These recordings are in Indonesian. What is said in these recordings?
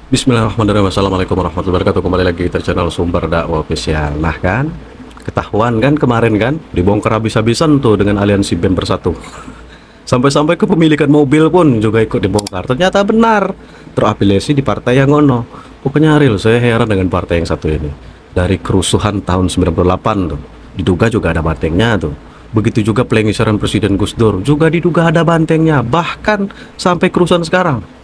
Bismillahirrahmanirrahim. Assalamualaikum warahmatullahi wabarakatuh. Kembali lagi di channel Sumber Dakwah Official. Nah kan, ketahuan kan kemarin kan dibongkar habis-habisan tuh dengan aliansi BEM Bersatu. Sampai-sampai kepemilikan mobil pun juga ikut dibongkar. Ternyata benar terafiliasi di partai yang ngono. Pokoknya real, saya heran dengan partai yang satu ini. Dari kerusuhan tahun 98 tuh, diduga juga ada bantengnya tuh. Begitu juga pengisaran Presiden Gus Dur juga diduga ada bantengnya. Bahkan sampai kerusuhan sekarang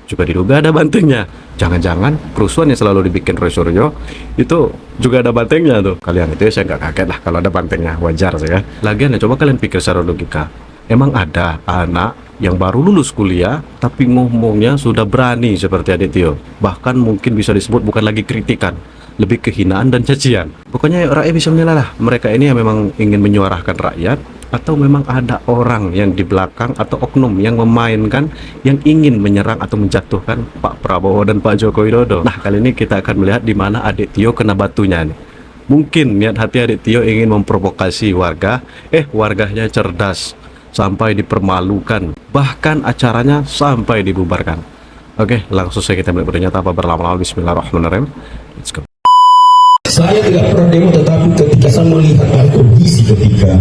juga diduga ada bantengnya. Jangan-jangan kerusuhan yang selalu dibikin Roy Suryo itu juga ada bantengnya tuh. Kalian itu saya nggak kaget lah kalau ada bantengnya, wajar saya. Lagian ya coba kalian pikir secara logika. Emang ada anak yang baru lulus kuliah tapi ngomongnya sudah berani seperti Adik Tio? Bahkan mungkin bisa disebut bukan lagi kritikan, lebih kehinaan dan cacian. Pokoknya rakyat bisa menilai lah, mereka ini yang memang ingin menyuarakan rakyat atau memang ada orang yang di belakang atau oknum yang memainkan, yang ingin menyerang atau menjatuhkan Pak Prabowo dan Pak Joko Widodo. Nah, kali ini kita akan melihat di mana Adik Tio kena batunya nih. Mungkin niat hati Adik Tio ingin memprovokasi warga, warganya cerdas sampai dipermalukan, bahkan acaranya sampai dibubarkan. Oke, langsung saja kita melihat berita apa berlama-lama. Bismillahirrahmanirrahim. Let's go. Saya tidak pernah demo, tetapi ketika saya melihat kondisi ketika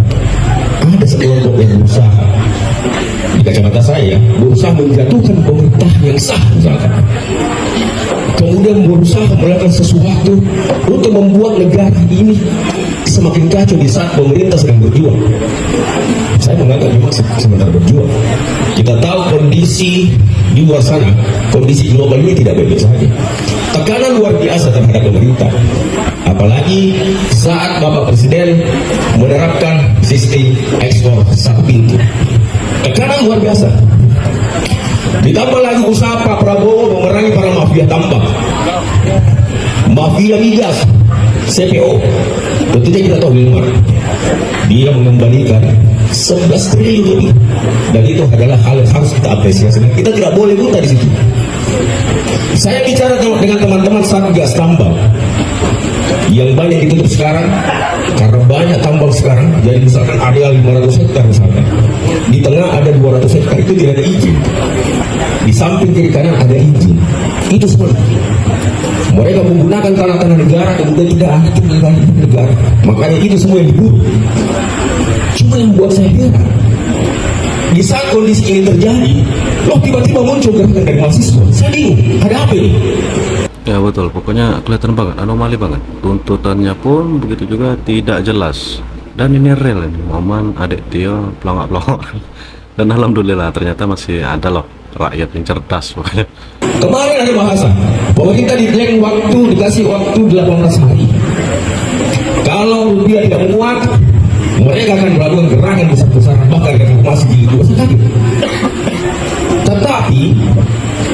ada sekelompok yang berusaha, di kacamata saya, berusaha menjatuhkan pemerintah yang sah misalkan, kemudian berusaha melakukan sesuatu untuk membuat negara ini semakin kacau di saat pemerintah sedang berjuang. Saya menganggap memang sebentar berjuang. Kita tahu kondisi di luar sana, kondisi global ini tidak baik-baik saja. Tekanan luar biasa terhadap pemerintah. Apalagi saat Bapak Presiden menerapkan sistem ekspor satu pintu. Tekanan luar biasa. Ditambah lagi usaha Pak Prabowo memerangi para mafia tambang, mafia migas, CPO. Tentunya kita tahu di luar, dia mengembalikan 11 triliun lebih, dan itu adalah hal yang harus kita apresiasi. Kita tidak boleh buta di situ. Saya bicara dengan teman-teman Satgas Tambang yang banyak ditutup sekarang karena banyak tambang sekarang. Jadi misalkan ada 500 hektar misalkan, di tengah ada 200 hektar, itu tidak ada izin. Di samping kiri kanan ada izin. Itu semua mereka menggunakan tanah-tanah negara, kemudian tidak ada tanah negara. Makanya itu semua yang diburu. Cuma yang buat saya heran, di saat kondisi ini terjadi, loh tiba-tiba muncul gerakan dari mahasiswa. Saya bingung, ada apa ini? Ya betul, pokoknya kelihatan banget, anomali banget. Tuntutannya pun begitu juga tidak jelas. Dan ini real ini, momen Adik Tio pelongok-pelongok. Dan alhamdulillah ternyata masih ada loh rakyat yang cerdas pokoknya. Kemarin ada bahasa bahwa kita dikasih waktu 18 hari. Kalau rupiah tidak menguat, mereka akan melakukan gerakan besar-besaran, bahkan reformasi di luar sakit. Tetapi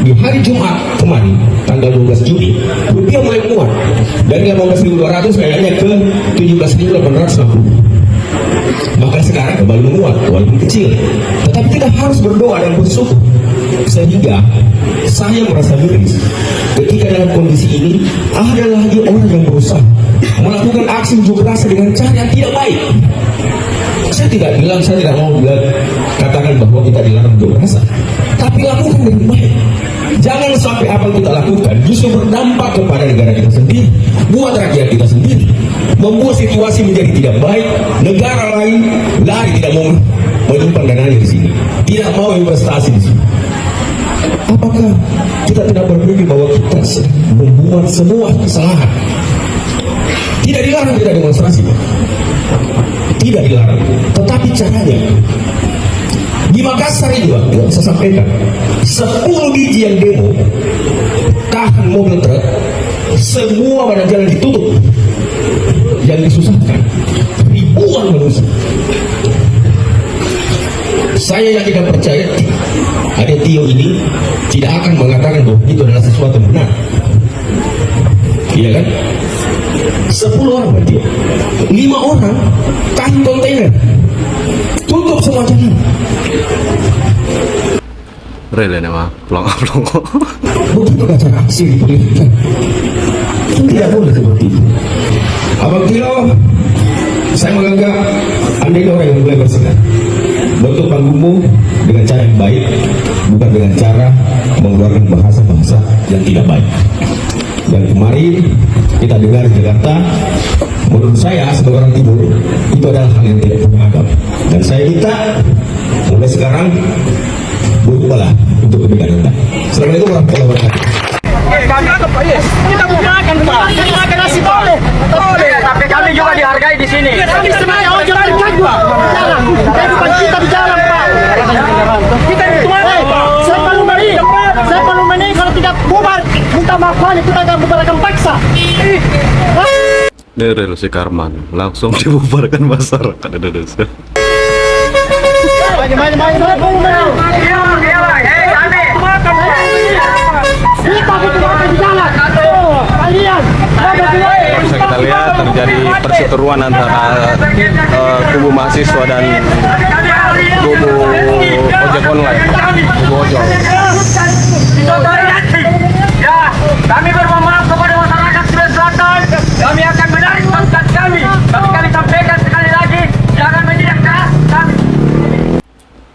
di hari Jumat kemarin, tanggal 12 Juli, rupiah mulai menguat dari 18.200 kayaknya ke 17.860. Maka sekarang kembali menguat, walaupun kecil. Tetapi kita harus berdoa dan bersyukur, sehingga saya merasa miris ketika dalam kondisi ini ada lagi orang yang berusaha melakukan aksi unjuk rasa dengan cara yang tidak baik. Saya tidak mau katakan bahwa kita dilarang unjuk rasa, tapi lakukan dengan baik. Jangan sampai apa yang kita lakukan justru berdampak kepada negara kita sendiri, buat rakyat kita sendiri, membuat situasi menjadi tidak baik. Negara lain lari, tidak mau menyimpan dananya di sini, tidak mau investasi di sini. Apakah kita tidak berpikir bahwa kita membuat semua kesalahan? Tidak dilarang kita demonstrasi, tidak dilarang, tetapi caranya. Di Makassar juga saya sampaikan, 10 biji yang demo tahan mobil truk, semua badan jalan ditutup, yang disusahkan ribuan manusia. Saya yang tidak percaya Adik Tio ini tidak akan mengatakan bahwa itu adalah sesuatu yang benar. Iya kan? 10 orang berarti, 5 orang tahan kontainer, tutup semua jalan. Real ini mah, pelongok-pelongok. Begitu cara aksi diperlihatkan. Tidak boleh seperti itu. Abang Tio, saya menganggap Anda ini orang yang mulai bersikap. bentuk panggungmu dengan cara yang baik, bukan dengan cara mengeluarkan bahasa-bahasa yang tidak baik. Dan kemarin kita dengar di Jakarta, menurut saya sebagai orang timur itu adalah hal yang tidak punya adab. Dan saya minta mulai sekarang berubahlah untuk kebaikan Anda. Assalamualaikum warahmatullahi wabarakatuh. Kita gunakan Pak, kita akan kasih boleh. Tapi kami juga dihargai di sini. Kami sebenarnya ojol hargai gua. Jangan, kita di jalan Pak. Kita di mana Pak? Saya perlu meni kalau tidak bubar, minta maaf kita akan bubarkan paksa. Ini real si Karman langsung dibubarkan masyarakat Indonesia. Main. Bisa kita lihat terjadi perseteruan antara kubu mahasiswa dan kubu ojek online, kubu ojol. Ya, kami bermohon maaf kepada masyarakat Sulawesi Selatan. Kami akan menarik maksud kami. Tapi kami sampaikan sekali lagi, jangan menjadi keras kami.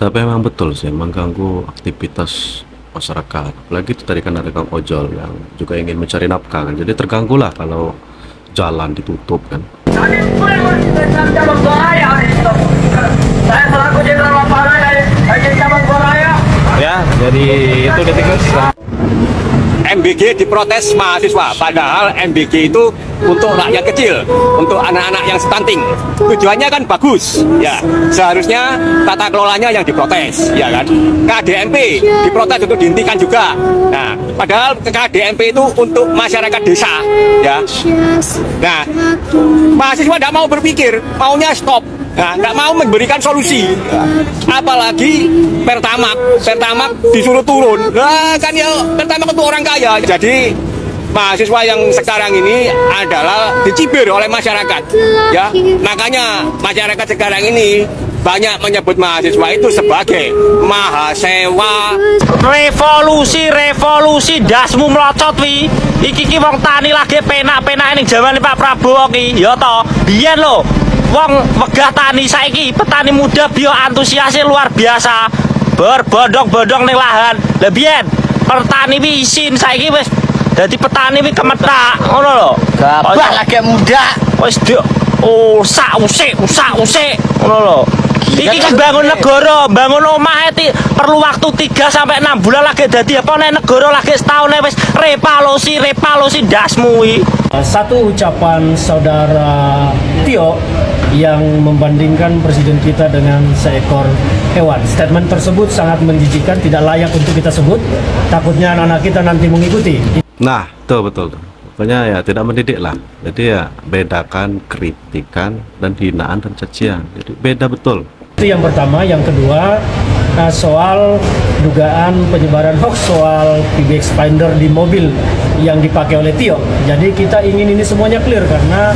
Tapi memang betul sih mengganggu aktivitas masyarakat. Apalagi itu tadi kan ada kang ojol yang juga ingin mencari nafkah kan. Jadi terganggu lah kalau jalan ditutup kan. Kami sudah cabang Goraya hari itu. Saya selaku Jenderal Lapangan dari cabang Goraya. Ya, jadi itu detiknya. MBG diprotes mahasiswa, padahal MBG itu untuk rakyat kecil, untuk anak-anak yang stunting. Tujuannya kan bagus, ya. Seharusnya tata kelolanya yang diprotes, ya kan. KDMP diprotes untuk dihentikan juga. Nah, padahal KDMP itu untuk masyarakat desa, ya. Nah, mahasiswa tidak mau berpikir, maunya stop. Nah, nggak mau memberikan solusi, apalagi Pertamax disuruh turun. Nah, kan ya Pertamax itu orang kaya, jadi mahasiswa yang sekarang ini adalah dicibir oleh masyarakat, ya. Makanya masyarakat sekarang ini banyak menyebut mahasiswa itu sebagai mahasewa. Revolusi dasmu melocot wi. Iki wong tani lagi penak-penak ning jamane Pak Prabowo ki. Ya to, biyen lho. Wong wegah tani saiki petani muda bio antusiasnya luar biasa. Berbondong-bondong ning lahan. Lah biyen petani wi isin saiki wis dadi petani wi kemetak ngono lho. Gabah lagi muda. Wis usik ngono lho. Iki kan bangun negara, bangun omah perlu waktu 3 sampai 6 bulan lagi dadi apa nek negara lagi setahun wis revolusi dasmu iki. Satu ucapan saudara Tio yang membandingkan presiden kita dengan seekor hewan. Statement tersebut sangat menjijikan, tidak layak untuk kita sebut. Takutnya anak-anak kita nanti mengikuti. Nah, tuh betul tuh. Pokoknya ya tidak mendidik lah. Jadi ya bedakan kritikan dan hinaan dan cacian. Jadi beda betul. Itu yang pertama. Yang kedua, soal dugaan penyebaran hoax soal PBX Finder di mobil yang dipakai oleh Tio. Jadi kita ingin ini semuanya clear karena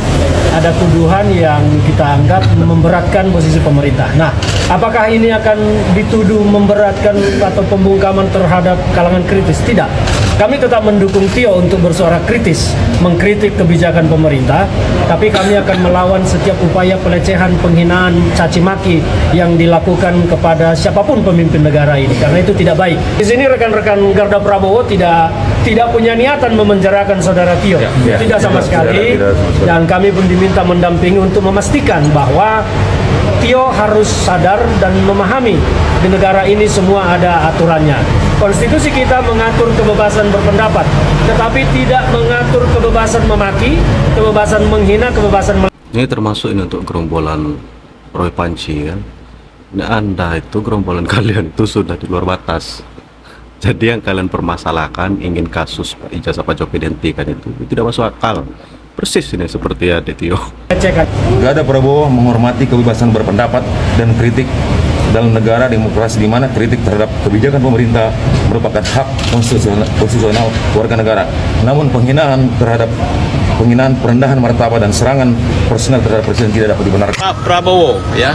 ada tuduhan yang kita anggap memberatkan posisi pemerintah. Nah, apakah ini akan dituduh memberatkan atau pembungkaman terhadap kalangan kritis? Tidak. Kami tetap mendukung Tio untuk bersuara kritis, mengkritik kebijakan pemerintah, tapi kami akan melawan setiap upaya pelecehan, penghinaan, caci maki yang dilakukan kepada siapapun pemimpin negara ini, karena itu tidak baik. Di sini rekan-rekan Garda Prabowo tidak punya niatan memenjarakan saudara Tio, tidak sama sekali, dan kami pun diminta mendampingi untuk memastikan bahwa Tio harus sadar dan memahami di negara ini semua ada aturannya. Konstitusi kita mengatur kebebasan berpendapat, tetapi tidak mengatur kebebasan memaki, kebebasan menghina, kebebasan Ini termasuk ini untuk gerombolan Roy Panci kan. Ini Anda itu gerombolan kalian itu sudah di luar batas. Jadi yang kalian permasalahkan ingin kasus ijazah Pak Jokowi dihentikan itu tidak masuk akal. Persis ini seperti ada Tio. Garda Prabowo menghormati kebebasan berpendapat dan kritik dalam negara demokrasi di mana kritik terhadap kebijakan pemerintah merupakan hak konstitusional warga negara. Namun penghinaan perendahan martabat dan serangan personal terhadap presiden tidak dapat dibenarkan. Pak Prabowo, ya,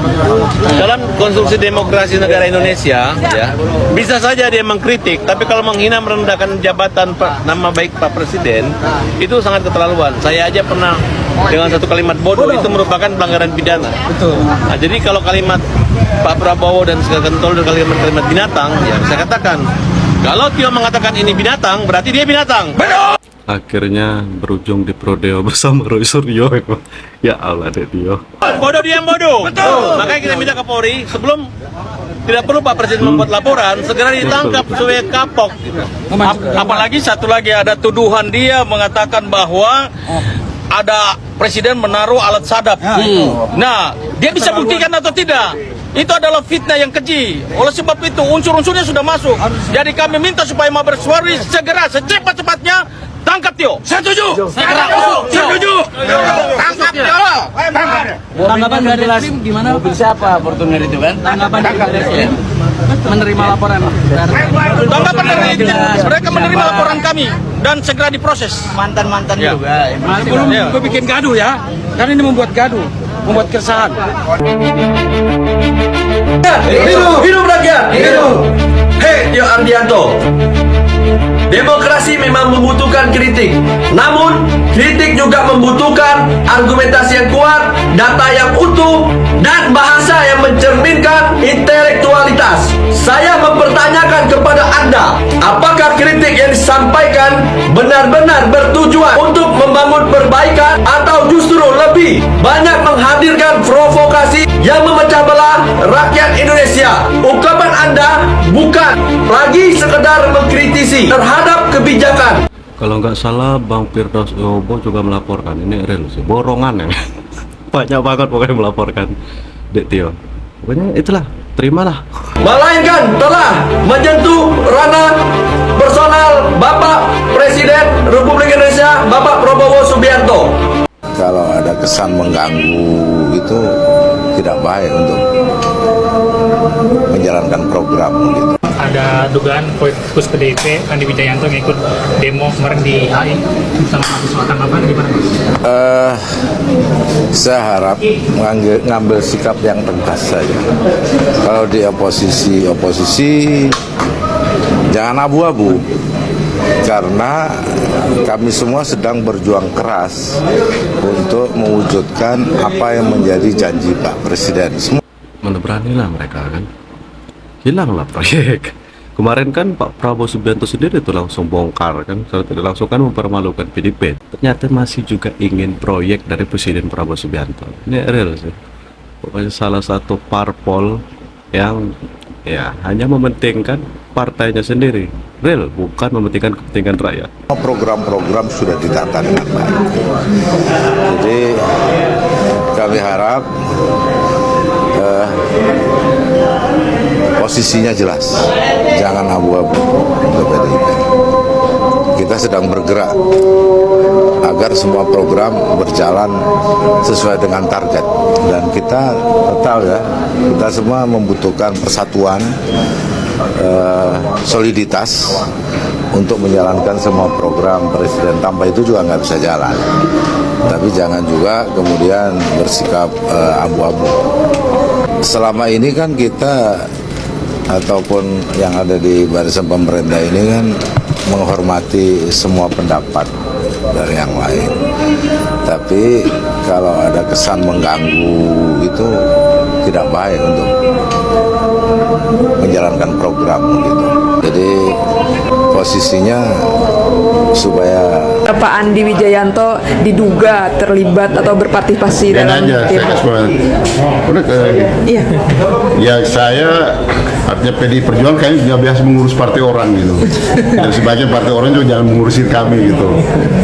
dalam konstruksi demokrasi negara Indonesia, ya, bisa saja dia mengkritik, tapi kalau menghina merendahkan jabatan nama baik Pak Presiden, itu sangat keterlaluan. Saya aja pernah dengan satu kalimat bodoh itu merupakan pelanggaran pidana. Betul. Nah, jadi kalau kalimat Pak Prabowo Prabowo dan segala kentol dan kalimat-kalimat binatang, ya saya katakan, kalau Tio mengatakan ini binatang, berarti dia binatang. Akhirnya berujung di prodeo bersama Roy Suryo. Ya Allah deh Tio. Bodoh diam bodoh. Betul. Makanya kita minta ke Polri sebelum tidak perlu Pak Presiden membuat laporan, segera ditangkap sebagai kapok. Apalagi satu lagi ada tuduhan dia mengatakan bahwa ada Presiden menaruh alat sadap. Nah, dia bisa buktikan atau tidak? Itu adalah fitnah yang keji. Oleh sebab itu unsur-unsurnya sudah masuk. Jadi kami minta supaya Mabes Polri segera secepat-cepatnya tangkap Tio. Setuju. Setuju. Tangkap Tio. Tanggapan dari tim gimana? Mobil siapa Fortuner itu kan? Tanggapan dari tim menerima laporan. Tanggapan dari tim, mereka menerima laporan kami dan segera diproses. Mantan-mantan juga. Belum gue bikin gaduh ya, karena ini membuat gaduh, membuat keresahan. Hidup rakyat! Hidup! Hei Tio Ardianto, demokrasi memang membutuhkan kritik. Namun, kritik juga membutuhkan argumentasi yang kuat, data yang utuh, dan bahasa yang mencerminkan intelektualitas. Saya mempertanyakan kepada Anda, apakah kritik yang disampaikan benar-benar bertujuan untuk membangun perbaikan atau justru lebih banyak menghadirkan provokasi yang memecah belah rakyat Indonesia? Ungkapan Anda bukan lagi sekedar mengkritisi terhadap kebijakan. Kalau nggak salah Bang Firdaus Yobo juga melaporkan. Ini real sih, borongan ya. Banyak banget pokoknya melaporkan Dek Tio. Pokoknya itulah, terimalah. Melainkan telah menyentuh ranah personal Bapak Presiden Republik Indonesia Bapak Prabowo Subianto. Kalau ada kesan mengganggu itu tidak baik untuk menjalankan program gitu. Ada dugaan politikus PDIP Andi Wijayanto yang ikut demo kemarin di HI bersama mahasiswa, tanggapan gimana? Saya harap ngambil sikap yang tegas saja. Kalau di oposisi jangan abu-abu, karena kami semua sedang berjuang keras untuk mewujudkan apa yang menjadi janji Pak Presiden. Mana beranilah mereka kan, hilanglah proyek. Kemarin kan Pak Prabowo Subianto sendiri itu langsung bongkar kan, secara tidak langsung kan mempermalukan PDIP. Ternyata masih juga ingin proyek dari Presiden Prabowo Subianto. Ini real sih. Pokoknya salah satu parpol yang ya hanya mementingkan partainya sendiri. Real, bukan mementingkan kepentingan rakyat. Program-program sudah ditata dengan baik. Jadi kami harap posisinya jelas, jangan abu-abu untuk PDIP. Kita sedang bergerak agar semua program berjalan sesuai dengan target, dan kita tahu ya, kita semua membutuhkan persatuan, soliditas untuk menjalankan semua program Presiden. Tanpa itu juga nggak bisa jalan. Tapi jangan juga kemudian bersikap abu-abu. Selama ini kan kita ataupun yang ada di barisan pemerintah ini kan menghormati semua pendapat dari yang lain. Tapi kalau ada kesan mengganggu itu tidak baik untuk menjalankan program gitu. Jadi posisinya supaya Pak Andi Wijayanto diduga terlibat atau berpartisipasi dalam tim. Iya. Ya saya artinya PDI Perjuangan kayaknya nggak biasa mengurus partai orang gitu. Dan sebagian partai orang juga jangan mengurusin kami gitu.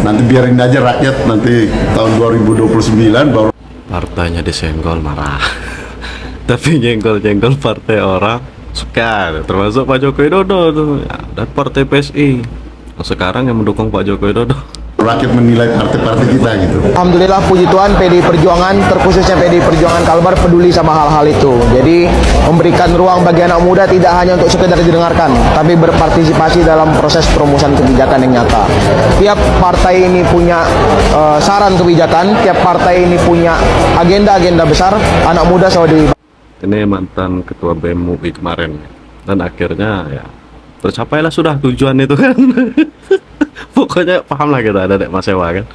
Nanti biarin aja rakyat nanti tahun 2029 baru Partainya disenggol marah. Tapi nyenggol-nyenggol partai orang suka, termasuk Pak Joko Widodo tuh ya, dan partai PSI sekarang yang mendukung Pak Joko Widodo. Rakyat menilai partai-partai kita gitu. Alhamdulillah, puji Tuhan, PDI Perjuangan, terkhususnya PDI Perjuangan Kalbar peduli sama hal-hal itu. Jadi memberikan ruang bagi anak muda tidak hanya untuk sekedar didengarkan, tapi berpartisipasi dalam proses perumusan kebijakan yang nyata. Tiap partai ini punya saran kebijakan, tiap partai ini punya agenda-agenda besar, anak muda selalu Ini mantan ketua BEM UI kemarin, dan akhirnya ya tercapailah sudah tujuan itu kan. Pokoknya paham lah kita ada Dek Mas Ewa kan,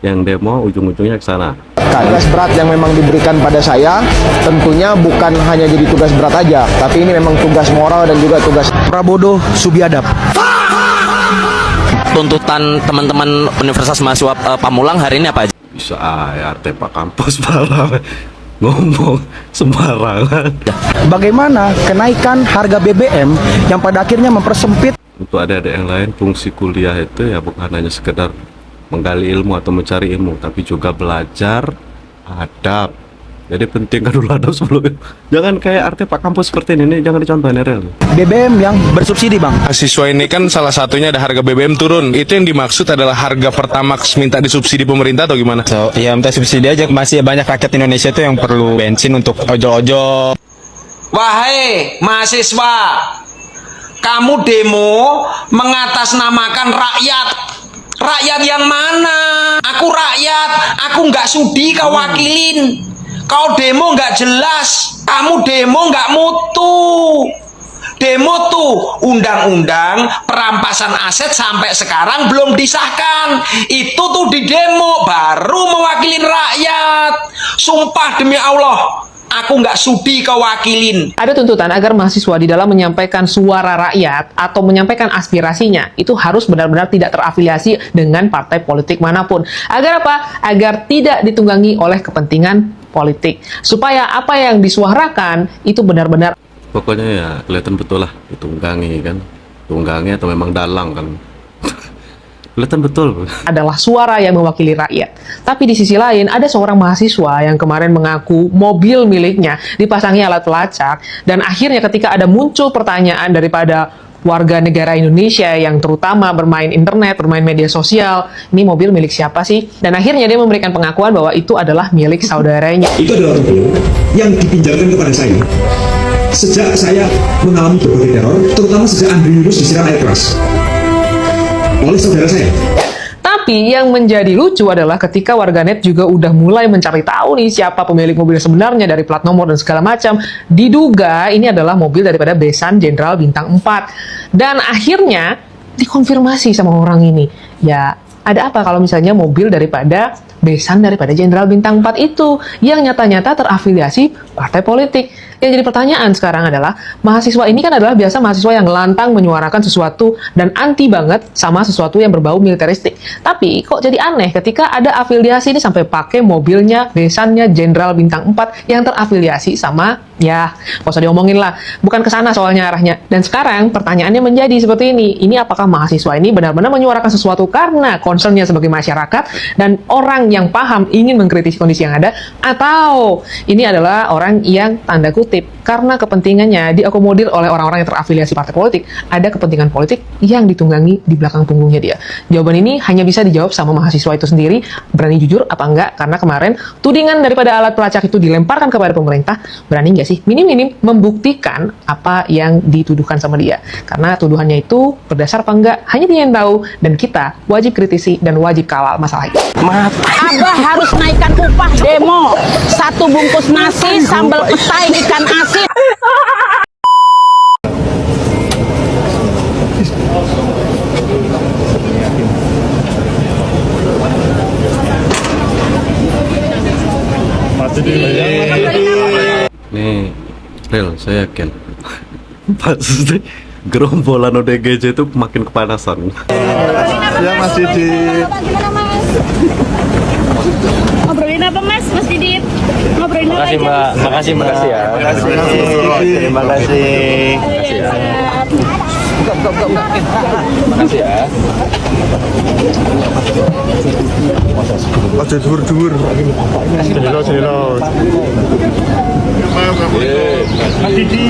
yang demo ujung-ujungnya ke sana. Tugas berat yang memang diberikan pada saya tentunya bukan hanya jadi tugas berat aja, tapi ini memang tugas moral dan juga tugas Prabowo Subiadab. Tuntutan teman-teman Universitas Mahasiswa Pamulang hari ini apa aja? Bisa Artepak kampus malah ngomong sembarangan. Bagaimana kenaikan harga BBM yang pada akhirnya mempersempit Untuk adik-adik yang lain, fungsi kuliah itu ya bukan hanya sekedar menggali ilmu atau mencari ilmu, tapi juga belajar adab. Jadi pentingkan dulu adab sebelum. Jangan kayak Artepak kampus seperti ini jangan dicontohin real. BBM yang bersubsidi, Bang. Mahasiswa ini kan salah satunya ada harga BBM turun. Itu yang dimaksud adalah harga Pertamax minta disubsidi pemerintah atau gimana? Ya minta subsidi aja, masih banyak rakyat Indonesia itu yang perlu bensin untuk ojol-ojol. Wahai mahasiswa, kamu demo mengatasnamakan rakyat. Rakyat yang mana? Aku rakyat, aku nggak sudi kau wakilin. Kau demo nggak jelas, kamu demo nggak mutu. Demo tuh undang-undang perampasan aset sampai sekarang belum disahkan. Itu tuh di demo baru mewakilin rakyat. Sumpah demi Allah, aku nggak sudi kau wakilin. Ada tuntutan agar mahasiswa di dalam menyampaikan suara rakyat atau menyampaikan aspirasinya itu harus benar-benar tidak terafiliasi dengan partai politik manapun. Agar apa? Agar tidak ditunggangi oleh kepentingan politik. Supaya apa yang disuarakan itu benar-benar Pokoknya ya kelihatan betul lah ditunggangi kan. Tunggangi atau memang dalang kan. Kelihatan betul. adalah suara yang mewakili rakyat. Tapi di sisi lain, ada seorang mahasiswa yang kemarin mengaku mobil miliknya dipasangi alat pelacak, dan akhirnya ketika ada muncul pertanyaan daripada warga negara Indonesia yang terutama bermain internet, bermain media sosial, ini mobil milik siapa sih? Dan akhirnya dia memberikan pengakuan bahwa itu adalah milik saudaranya. Itu adalah mobil yang dipinjamkan kepada saya sejak saya mengalami berbagai teror, terutama sejak Andri Yunus disiram air keras oleh saudara saya. Tapi yang menjadi lucu adalah ketika warganet juga udah mulai mencari tahu nih siapa pemilik mobil sebenarnya dari plat nomor dan segala macam. Diduga ini adalah mobil daripada besan Jenderal Bintang 4. Dan akhirnya dikonfirmasi sama orang ini. Ya, ada apa kalau misalnya mobil daripada besan daripada Jenderal Bintang 4 itu yang nyata-nyata terafiliasi partai politik. Yang jadi pertanyaan sekarang adalah, mahasiswa ini kan adalah biasa mahasiswa yang lantang menyuarakan sesuatu dan anti banget sama sesuatu yang berbau militeristik. Tapi kok jadi aneh ketika ada afiliasi ini sampai pakai mobilnya, besannya Jenderal Bintang 4 yang terafiliasi sama, ya, nggak usah diomongin lah. Bukan ke sana soalnya arahnya. Dan sekarang pertanyaannya menjadi seperti ini. Ini apakah mahasiswa ini benar-benar menyuarakan sesuatu karena concernnya sebagai masyarakat dan orang yang paham ingin mengkritisi kondisi yang ada, atau ini adalah orang yang tanda kutip karena kepentingannya diakomodir oleh orang-orang yang terafiliasi partai politik, ada kepentingan politik yang ditunggangi di belakang punggungnya dia. Jawaban ini hanya bisa dijawab sama mahasiswa itu sendiri, berani jujur apa enggak, karena kemarin tudingan daripada alat pelacak itu dilemparkan kepada pemerintah, berani nggak sih minim-minim membuktikan apa yang dituduhkan sama dia. Karena tuduhannya itu berdasar apa enggak, hanya dia yang tahu, dan kita wajib kritisi dan wajib kawal masalah itu. Abah harus naikkan upah demo. 1 bungkus nasi, sambal petai, ikan asin. Nih, real, saya yakin pasti gerombolan ODGJ itu makin kepanasan. Ya Mas Didit. Ngobrolin apa Mas Didit? Ngobrolin apa Makasih aja? Mbak, makasih Mbak. Terima kasih. Terima kasih. Makasih ya. Ojo dhuwur-dhuwur. Jelo. Mas Didi.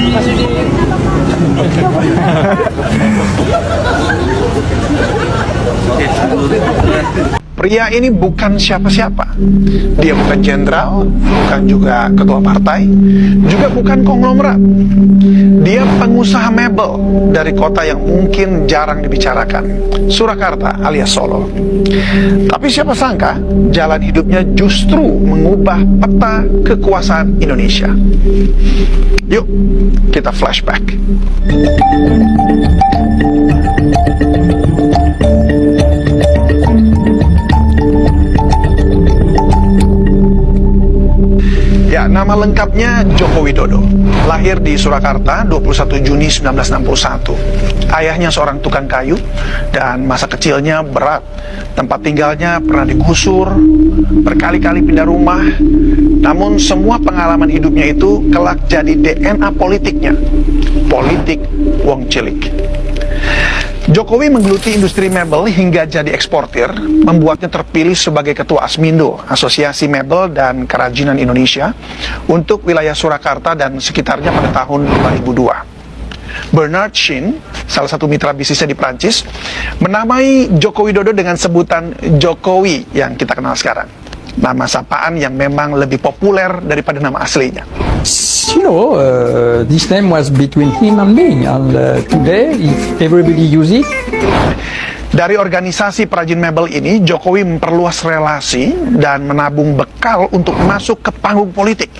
Pria ini bukan siapa-siapa. Dia bukan jenderal, bukan juga ketua partai, juga bukan konglomerat. Dia pengusaha mebel dari kota yang mungkin jarang dibicarakan, Surakarta alias Solo. Tapi siapa sangka jalan hidupnya justru mengubah peta kekuasaan Indonesia. Yuk, kita flashback. Selengkapnya Joko Widodo, lahir di Surakarta 21 Juni 1961. Ayahnya seorang tukang kayu dan masa kecilnya berat. Tempat tinggalnya pernah digusur, berkali-kali pindah rumah. Namun semua pengalaman hidupnya itu kelak jadi DNA politiknya. Politik wong cilik. Jokowi menggeluti industri mebel hingga jadi eksportir, membuatnya terpilih sebagai Ketua Asmindo, Asosiasi Mebel dan Kerajinan Indonesia, untuk wilayah Surakarta dan sekitarnya pada tahun 2002. Bernard Shin, salah satu mitra bisnisnya di Prancis, menamai Joko Widodo dengan sebutan Jokowi yang kita kenal sekarang. Nama sapaan yang memang lebih populer daripada nama aslinya. This name was between him and me, and today, if everybody use it. Dari organisasi perajin mebel ini, Jokowi memperluas relasi dan menabung bekal untuk masuk ke panggung politik.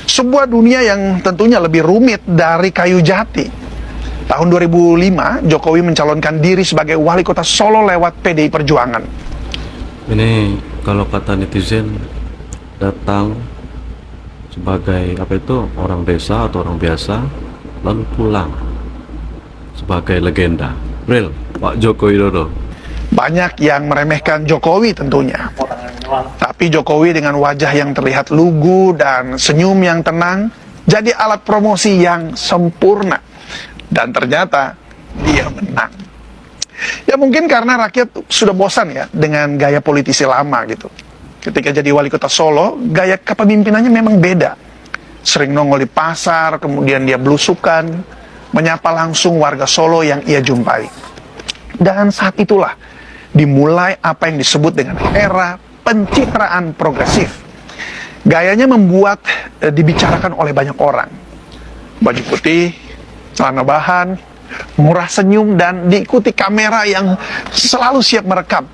Sebuah dunia yang tentunya lebih rumit dari kayu jati. Tahun 2005, Jokowi mencalonkan diri sebagai wali kota Solo lewat PDI Perjuangan. Ini kalau kata netizen datang sebagai orang desa atau orang biasa, lalu pulang sebagai legenda. Real Pak Joko Widodo. Banyak yang meremehkan Jokowi tentunya. Tapi Jokowi dengan wajah yang terlihat lugu dan senyum yang tenang jadi alat promosi yang sempurna. Dan ternyata dia menang. Ya mungkin karena rakyat sudah bosan ya dengan gaya politisi lama gitu. Ketika jadi wali kota Solo, gaya kepemimpinannya memang beda. Sering nongol di pasar, kemudian dia belusukan, menyapa langsung warga Solo yang ia jumpai. Dan saat itulah dimulai apa yang disebut dengan era pencitraan progresif. Gayanya membuat dibicarakan oleh banyak orang. Baju putih, celana bahan, murah senyum, dan diikuti kamera yang selalu siap merekam.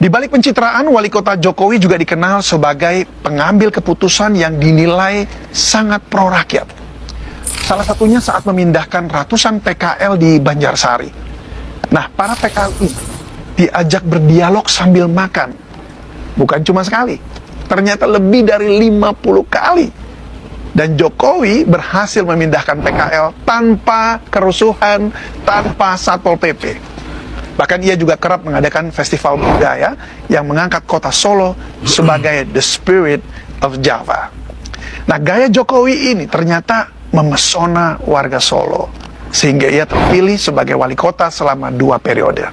Di balik pencitraan, wali kota Jokowi juga dikenal sebagai pengambil keputusan yang dinilai sangat pro rakyat. Salah satunya saat memindahkan ratusan PKL di Banjarsari. Nah, para PKL ini diajak berdialog sambil makan. Bukan cuma sekali, ternyata lebih dari 50 kali. Dan Jokowi berhasil memindahkan PKL tanpa kerusuhan, tanpa Satpol PP. Bahkan ia juga kerap mengadakan festival budaya yang mengangkat kota Solo sebagai the spirit of Java. Nah, gaya Jokowi ini ternyata memesona warga Solo, sehingga ia terpilih sebagai wali kota selama 2 periode.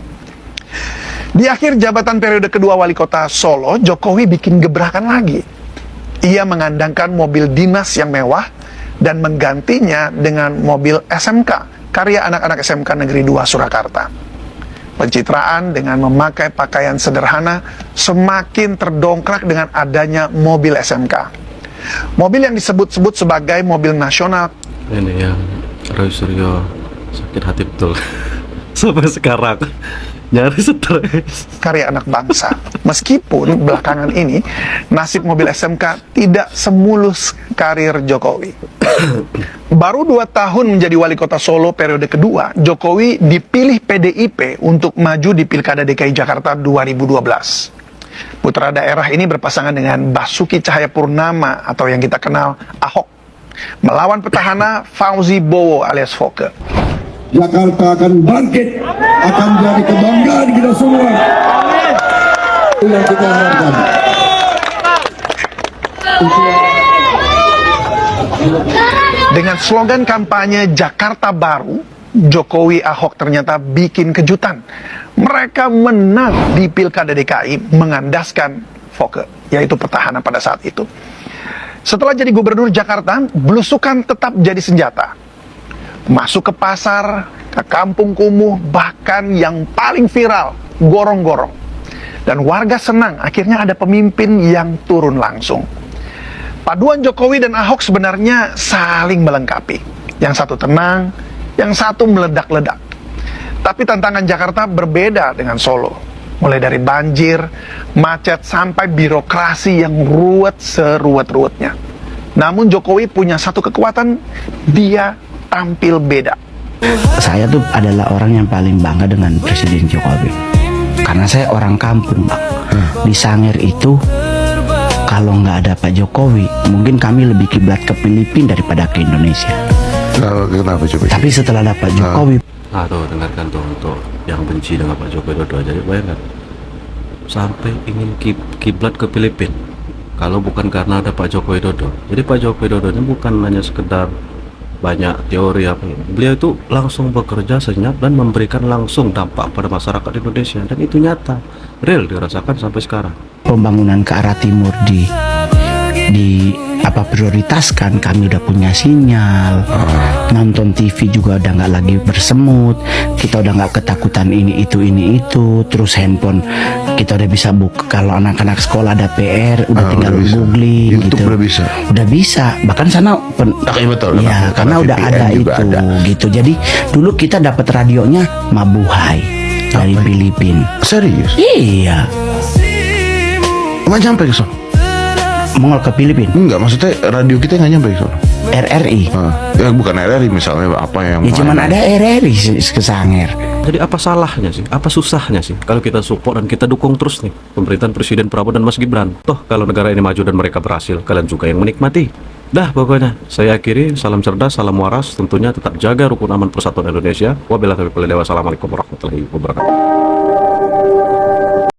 Di akhir jabatan periode kedua wali kota Solo, Jokowi bikin gebrakan lagi. Ia mengandangkan mobil dinas yang mewah dan menggantinya dengan mobil SMK, karya anak-anak SMK Negeri 2 Surakarta. Pencitraan dengan memakai pakaian sederhana semakin terdongkrak dengan adanya mobil SMK. Mobil yang disebut-sebut sebagai mobil nasional. Ini yang Roy Suryo sakit hati betul. Sampai sekarang nyari stres. Karya anak bangsa. Meskipun belakangan ini nasib mobil SMK tidak semulus karir Jokowi. Baru 2 tahun menjadi wali kota Solo periode kedua, Jokowi dipilih PDIP untuk maju di Pilkada DKI Jakarta 2012. Putra daerah ini berpasangan dengan Basuki Cahayapurnama atau yang kita kenal Ahok, melawan petahana Fauzi Bowo alias Foke. Jakarta akan bangkit, akan jadi kebanggaan kita semua. Itu yang kita harapkan. Dengan slogan kampanye Jakarta Baru, Jokowi Ahok ternyata bikin kejutan. Mereka menang di Pilkada DKI mengandaskan Foke, yaitu petahana pada saat itu. Setelah jadi gubernur Jakarta, belusukan tetap jadi senjata. Masuk ke pasar, ke kampung kumuh, bahkan yang paling viral, gorong-gorong. Dan warga senang akhirnya ada pemimpin yang turun langsung. Paduan Jokowi dan Ahok sebenarnya saling melengkapi. Yang satu tenang, yang satu meledak-ledak. Tapi tantangan Jakarta berbeda dengan Solo. Mulai dari banjir, macet, sampai birokrasi yang ruwet seruwet-ruwetnya. Namun Jokowi punya satu kekuatan, dia tampil beda. Saya tuh adalah orang yang paling bangga dengan Presiden Jokowi. Karena saya orang kampung, Bang. Di Sangir itu Kalau nggak ada Pak Jokowi, mungkin kami lebih kiblat ke Filipina daripada ke Indonesia. Kenapa coba? Tapi setelah ada Pak Jokowi, Nah tuh dengarkan tuh untuk yang benci dengan Pak Joko Widodo aja, bayangkan sampai ingin kiblat ke Filipina kalau bukan karena ada Pak Joko Widodo. Jadi Pak Joko Widodo ini bukan hanya sekedar banyak teori apa, beliau itu langsung bekerja senyap dan memberikan langsung dampak pada masyarakat Indonesia, dan itu nyata, real dirasakan sampai sekarang. pembangunan ke arah timur di prioritaskan, kami udah punya sinyal, nonton TV juga udah nggak lagi bersemut, kita udah nggak ketakutan ini itu, terus handphone kita udah bisa buka, kalau anak-anak sekolah ada PR udah tinggal googling gitu, udah bisa, bahkan sana betul, ya karena udah ada itu gitu. Jadi dulu kita dapat radionya Mabuhay dari Filipina. Serius? Iya. Nggak nyampe ke sana? Mongol ke Filipina? Enggak, maksudnya radio kita nggak nyampe ke sana. RRI? Ya bukan RRI misalnya, apa yang ya cuman ada RRI ke Sanger. Jadi apa salahnya sih? Apa susahnya sih kalau kita support dan kita dukung terus nih pemerintahan Presiden Prabowo dan Mas Gibran? Toh kalau negara ini maju dan mereka berhasil, kalian juga yang menikmati. Dah pokoknya, saya akhiri, salam cerdas, salam waras, tentunya tetap jaga rukun aman persatuan Indonesia. Wabillahi taufiq wal hidayah. Wassalamualaikum warahmatullahi wabarakatuh.